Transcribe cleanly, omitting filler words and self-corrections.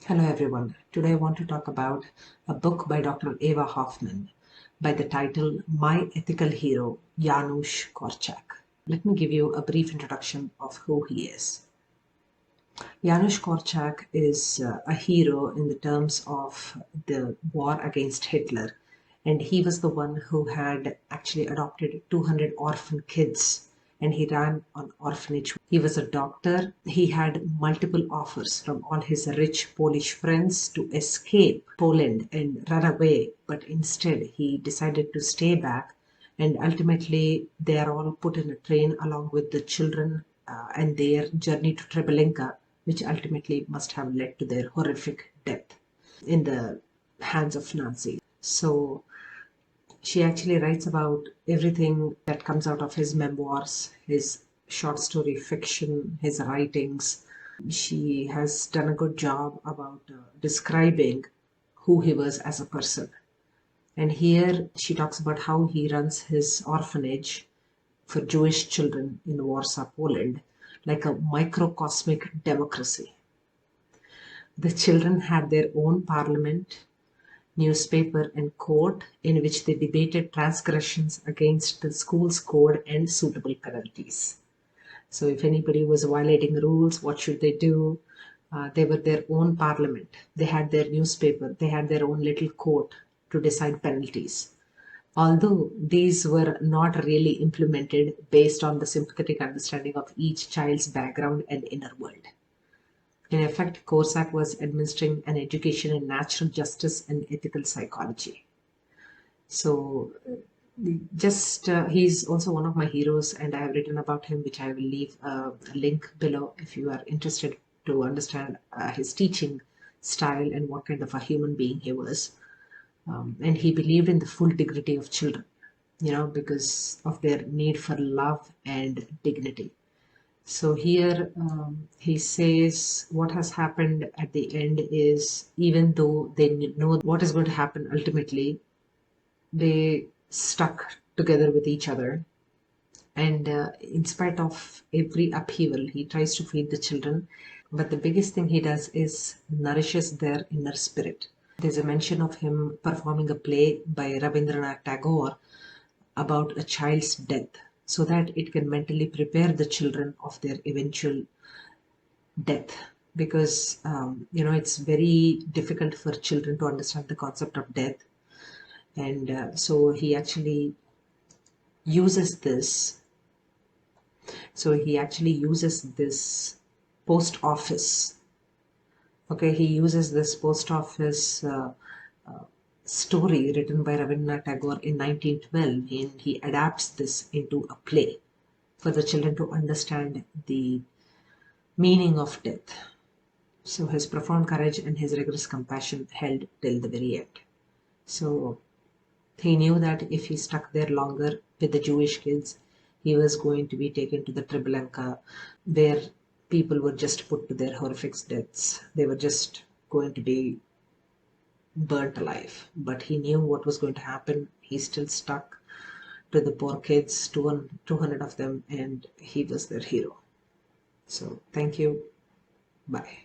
Hello everyone. Today I want to talk about a book by Dr. Eva Hoffman by the title My Ethical Hero, Janusz Korczak. Let me give you a brief introduction of who he is. Janusz Korczak is a hero in the terms of the war against Hitler, and he was the one who had actually adopted 200 orphan kids, and he ran an orphanage. He was a doctor. He had multiple offers from all his rich Polish friends to escape Poland and run away, but instead he decided to stay back, and ultimately they are all put in a train along with the children and their journey to Treblinka, which ultimately must have led to their horrific death in the hands of Nazis. So she actually writes about everything that comes out of his memoirs, his short story fiction, his writings. She has done a good job about describing who he was as a person. And here she talks about how he runs his orphanage for Jewish children in Warsaw, Poland, like a microcosmic democracy. The children had their own parliament, newspaper, and court in which they debated transgressions against the school's code and suitable penalties. So if anybody was violating rules, what should they do? They were their own parliament. They had their newspaper. They had their own little court to decide penalties. Although these were not really implemented based on the sympathetic understanding of each child's background and inner world. In effect, Korczak was administering an education in natural justice and ethical psychology. So he's also one of my heroes, and I have written about him, which I will leave a link below if you are interested to understand his teaching style and what kind of a human being he was. And he believed in the full dignity of children, because of their need for love and dignity. So here he says what has happened at the end is, even though they know what is going to happen ultimately, they stuck together with each other. And in spite of every upheaval, he tries to feed the children. But the biggest thing he does is nourishes their inner spirit. There's a mention of him performing a play by Rabindranath Tagore about a child's death, so that it can mentally prepare the children of their eventual death. Because, it's very difficult for children to understand the concept of death. And so he actually uses this. So he actually uses this post office. Okay, he uses this post office story written by Rabindranath Tagore in 1912, and he adapts this into a play for the children to understand the meaning of death. So his profound courage and his rigorous compassion held till the very end. So he knew that if he stuck there longer with the Jewish kids, he was going to be taken to the Treblinka, where people were just put to their horrific deaths. They were just going to be burnt alive. But he knew what was going to happen. He still stuck to the poor kids, 200 of them, and he was their hero. So thank you. Bye.